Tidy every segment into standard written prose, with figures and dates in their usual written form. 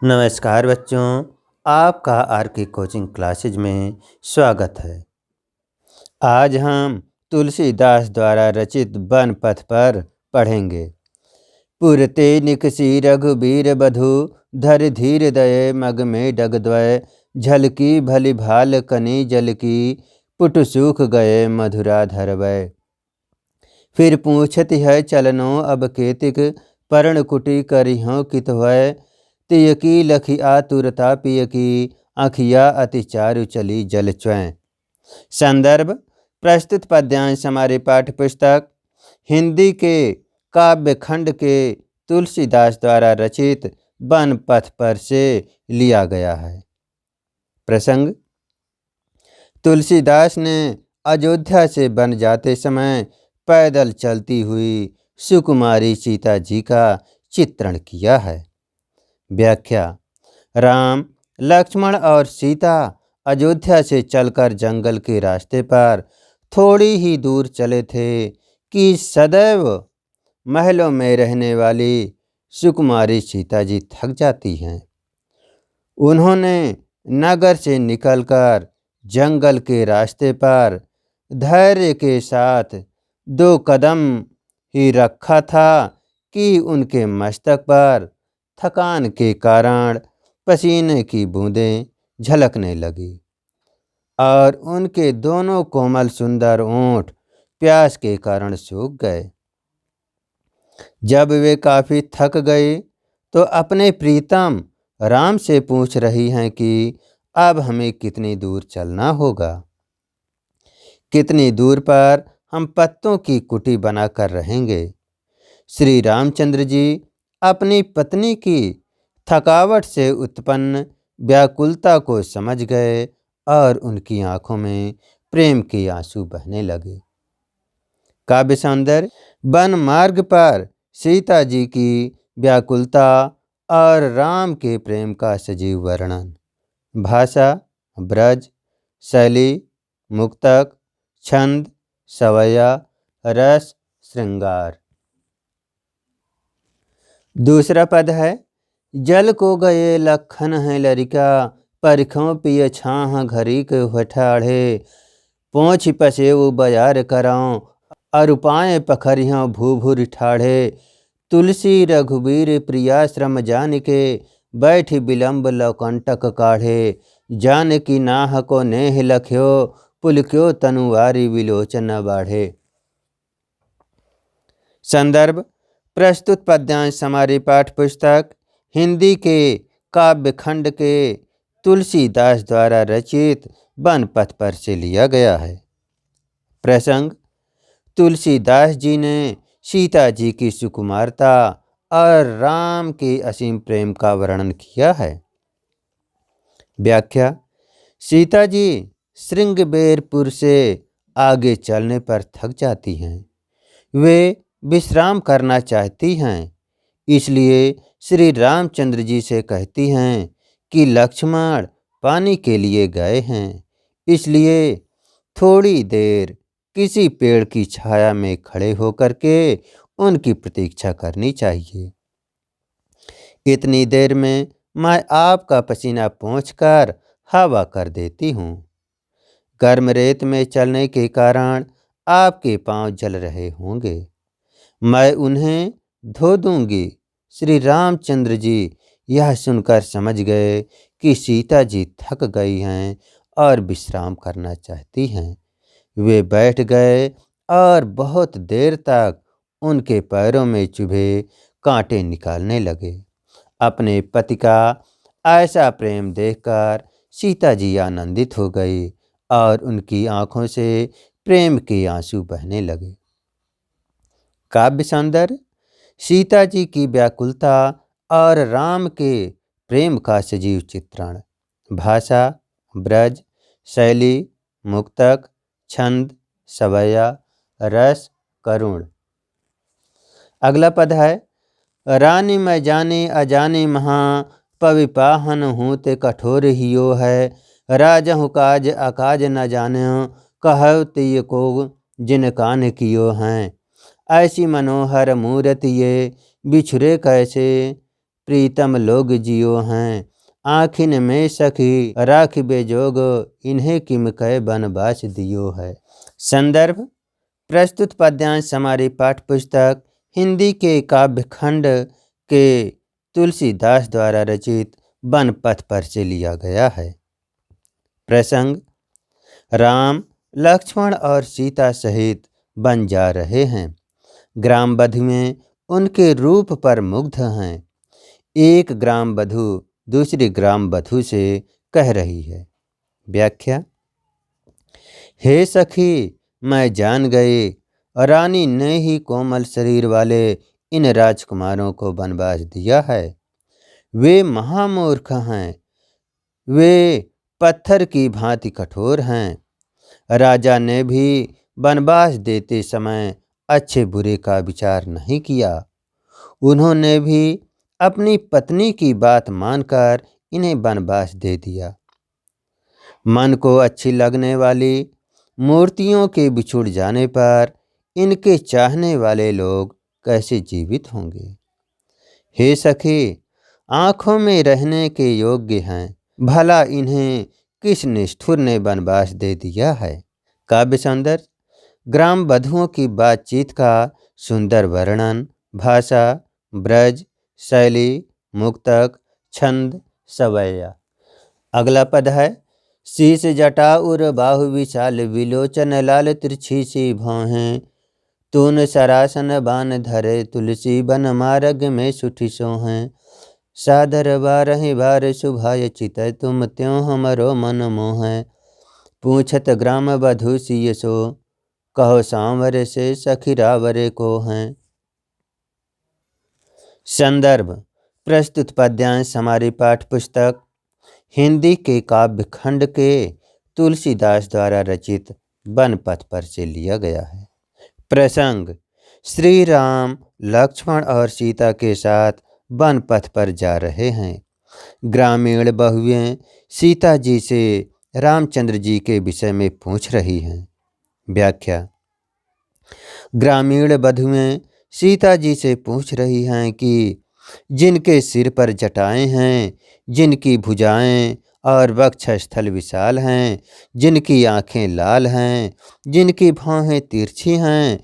नमस्कार बच्चों, आपका आर के कोचिंग क्लासेज में स्वागत है। आज हम तुलसीदास द्वारा रचित वन पथ पर पढ़ेंगे। पुरते निकसी रघुबीर बधु, धर धीर दये मग में डगद्वय, झलकी भली भाल कनी जल की, पुट सूख गए मधुरा धरवय। फिर पूछत है चलनो अब केतिक, पर्ण कुटी करिहों कित भय, तिय की लखी आतुरता पिय की, आँखिया अति चारु चली जल च्वैं। संदर्भ: प्रस्तुत पद्यांश हमारे पाठ्य पुस्तक हिंदी के काव्य खंड के तुलसीदास द्वारा रचित वन पथ पर से लिया गया है। प्रसंग: तुलसीदास ने अयोध्या से वन जाते समय पैदल चलती हुई सुकुमारी सीता जी का चित्रण किया है। व्याख्या: राम, लक्ष्मण और सीता अयोध्या से चलकर जंगल के रास्ते पर थोड़ी ही दूर चले थे कि सदैव महलों में रहने वाली सुकुमारी सीता जी थक जाती हैं। उन्होंने नगर से निकलकर जंगल के रास्ते पर धैर्य के साथ 2 कदम ही रखा था कि उनके मस्तक पर थकान के कारण पसीने की बूंदें झलकने लगी और उनके दोनों कोमल सुंदर ओंठ प्यास के कारण सूख गए। जब वे काफी थक गए तो अपने प्रीतम राम से पूछ रही हैं कि अब हमें कितनी दूर चलना होगा, कितनी दूर पर हम पत्तों की कुटी बनाकर रहेंगे। श्री रामचंद्र जी अपनी पत्नी की थकावट से उत्पन्न व्याकुलता को समझ गए और उनकी आंखों में प्रेम के आंसू बहने लगे। काव्य सौंदर्य: वन मार्ग पर सीता जी की व्याकुलता और राम के प्रेम का सजीव वर्णन। भाषा: ब्रज, शैली मुक्तक, छंद सवैया, रस श्रृंगार। दूसरा पद है: जल को गए लखन है लरिका, परिखों पिय छाह घरी के हठाढ़े, पोंछ पसेऊ बजार कराऊं, अरुपाएँ पखरियों भूभुर ठाढ़े, तुलसी रघुबीर प्रियाश्रम जान के, बैठ विलंब लौकंटक काढ़े, जान की नाह को नेह लख्यो, पुलक्यो तनुवारी विलोचन बाढ़े। संदर्भ: प्रस्तुत पद्यांश हमारी पाठ्य पुस्तक हिंदी के काव्य खंड के तुलसीदास द्वारा रचित वन पथ पर से लिया गया है। प्रसंग: तुलसीदास जी ने सीता जी की सुकुमारता और राम के असीम प्रेम का वर्णन किया है। व्याख्या: सीता जी श्रृंगबेरपुर से आगे चलने पर थक जाती हैं। वे विश्राम करना चाहती हैं, इसलिए श्री रामचंद्र जी से कहती हैं कि लक्ष्मण पानी के लिए गए हैं, इसलिए थोड़ी देर किसी पेड़ की छाया में खड़े होकर के उनकी प्रतीक्षा करनी चाहिए। इतनी देर में मैं आपका पसीना पोंछकर हवा कर देती हूँ। गर्म रेत में चलने के कारण आपके पांव जल रहे होंगे, मैं उन्हें धो दूंगी। श्री रामचंद्र जी यह सुनकर समझ गए कि सीता जी थक गई हैं और विश्राम करना चाहती हैं। वे बैठ गए और बहुत देर तक उनके पैरों में चुभे कांटे निकालने लगे। अपने पति का ऐसा प्रेम देखकर सीता जी आनंदित हो गई और उनकी आंखों से प्रेम के आंसू बहने लगे। काव्य सौंदर्य: सीता जी की व्याकुलता और राम के प्रेम का सजीव चित्रण। भाषा: ब्रज, शैली मुक्तक, छंद सवैया, रस करुण। अगला पद है: रानी मैं जाने अजाने महा, पविपाहन हूँ ते कठोर हियो है, राजहु काज अकाज न जान्यो, कहु तिय को जिन कान कियो हैं। ऐसी मनोहर मूरत ये बिछुरे कैसे, प्रीतम लोग जियो हैं, आखिन में सखी राख बेजोग, इन्हें किम कह बनवास दियो है। संदर्भ: प्रस्तुत पद्यांश हमारी पाठ्य पुस्तक हिंदी के काव्य खंड के तुलसीदास द्वारा रचित वन पथ पर से लिया गया है। प्रसंग: राम, लक्ष्मण और सीता सहित वन जा रहे हैं। ग्राम बधुएं उनके रूप पर मुग्ध हैं। एक ग्राम बधू दूसरी ग्राम बधू से कह रही है। व्याख्या: हे सखी, मैं जान गई, रानी ने ही कोमल शरीर वाले इन राजकुमारों को वनवास दिया है। वे महामूर्ख हैं, वे पत्थर की भांति कठोर हैं। राजा ने भी वनवास देते समय अच्छे बुरे का विचार नहीं किया। उन्होंने भी अपनी पत्नी की बात मानकर इन्हें वनवास दे दिया। मन को अच्छी लगने वाली मूर्तियों के बिछुड़ जाने पर इनके चाहने वाले लोग कैसे जीवित होंगे। हे सखी, आँखों में रहने के योग्य हैं, भला इन्हें किस निष्ठुर ने वनवास दे दिया है। काव्य सौंदर्य: ग्राम बधुओं की बातचीत का सुंदर वर्णन, भाषा, ब्रज, शैली, मुक्तक, छंद, सवैया। अगला पद है। शीश जटा उर बाहु विशाल, विलोचन लाल तिरछी सी भौहें, तून सरासन बान धरे, तुलसी बन मार्ग में सुठी सोहें। सादर बारहि बार सुभाय चित, तुम त्यों हमरो मन मोह। पूछत ग्राम बधू सिय सो, कहो सांवर से सखी रावरे को हैं। संदर्भ: प्रस्तुत पद्यांश हमारी पाठ्य पुस्तक हिंदी के काव्य खंड के तुलसीदास द्वारा रचित वन पथ पर से लिया गया है। प्रसंग: श्री राम, लक्ष्मण और सीता के साथ वन पथ पर जा रहे हैं। ग्रामीण बहुएं सीता जी से रामचंद्र जी के विषय में पूछ रही हैं। व्याख्या: ग्रामीण बधुएं सीता जी से पूछ रही हैं कि जिनके सिर पर जटाएं हैं, जिनकी भुजाएं और वक्षस्थल विशाल हैं, जिनकी आंखें लाल हैं, जिनकी भौहें तिरछी हैं,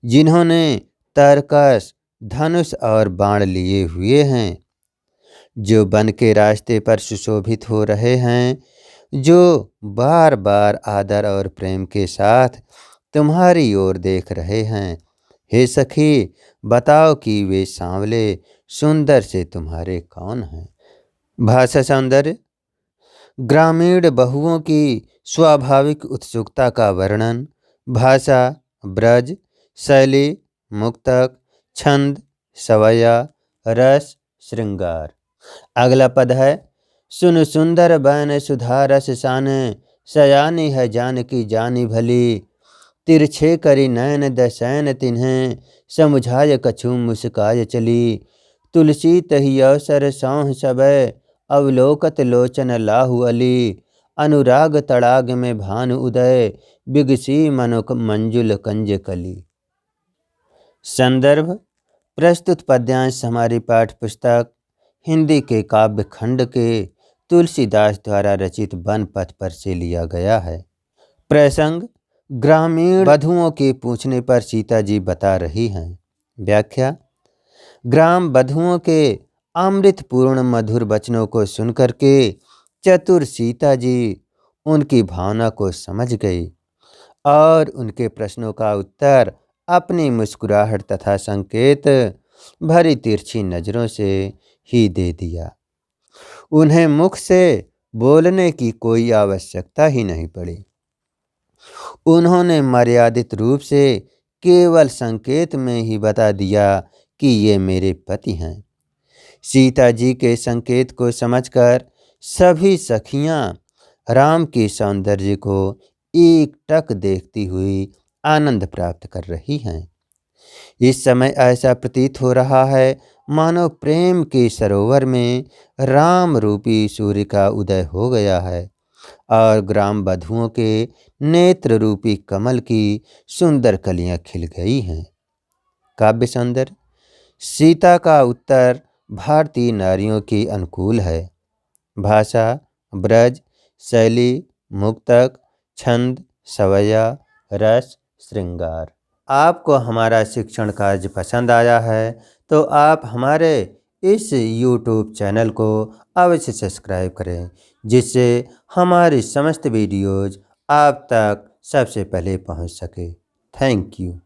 जिन्होंने तरकस, धनुष और बाण लिए हुए हैं, जो वन के रास्ते पर सुशोभित हो रहे हैं, जो बार बार आदर और प्रेम के साथ तुम्हारी ओर देख रहे हैं। हे सखी, बताओ कि वे सांवले सुंदर से तुम्हारे कौन हैं। भाषा सौंदर्य: ग्रामीण बहुओं की स्वाभाविक उत्सुकता का वर्णन, भाषा, ब्रज, शैली, मुक्तक, छंद, सवैया, रस, श्रृंगार। अगला पद है। सुन सुंदर बैन सुधा रस साने, सयानी है जानकी जानी भली, तिरछे करी नैन दसैन तिन्हें, समुझाय कछु मुस्काय चली। तुलसी तही अवसर सौह सबे, अवलोकत लोचन लाहु अली, अनुराग तड़ाग में भानु उदय, बिगसी मनुक मंजुल कंज कली। संदर्भ: प्रस्तुत पद्यांश हमारी पाठ्य पुस्तक हिंदी के काव्य खंड के तुलसीदास द्वारा रचित वन पथ पर से लिया गया है। प्रसंग: ग्रामीण बधुओं के पूछने पर सीता जी बता रही हैं। व्याख्या: ग्राम बधुओं के अमृतपूर्ण मधुर वचनों को सुनकर के चतुर सीता जी उनकी भावना को समझ गई और उनके प्रश्नों का उत्तर अपनी मुस्कुराहट तथा संकेत भरी तिरछी नजरों से ही दे दिया। उन्हें मुख से बोलने की कोई आवश्यकता ही नहीं पड़ी। उन्होंने मर्यादित रूप से केवल संकेत में ही बता दिया कि ये मेरे पति हैं। सीता जी के संकेत को समझकर सभी सखियां राम के सौंदर्य को एकटक देखती हुई आनंद प्राप्त कर रही हैं। इस समय ऐसा प्रतीत हो रहा है मानो प्रेम के सरोवर में राम रूपी सूर्य का उदय हो गया है और ग्राम बधुओं के नेत्र रूपी कमल की सुंदर कलियां खिल गई हैं। काव्य सौंदर्य: सीता का उत्तर भारतीय नारियों की अनुकूल है। भाषा ब्रज, शैली मुक्तक, छंद सवैया, रस श्रृंगार। आपको हमारा शिक्षण कार्य पसंद आया है तो आप हमारे इस YouTube चैनल को अवश्य सब्सक्राइब करें, जिससे हमारी समस्त वीडियोज़ आप तक सबसे पहले पहुंच सके। Thank you.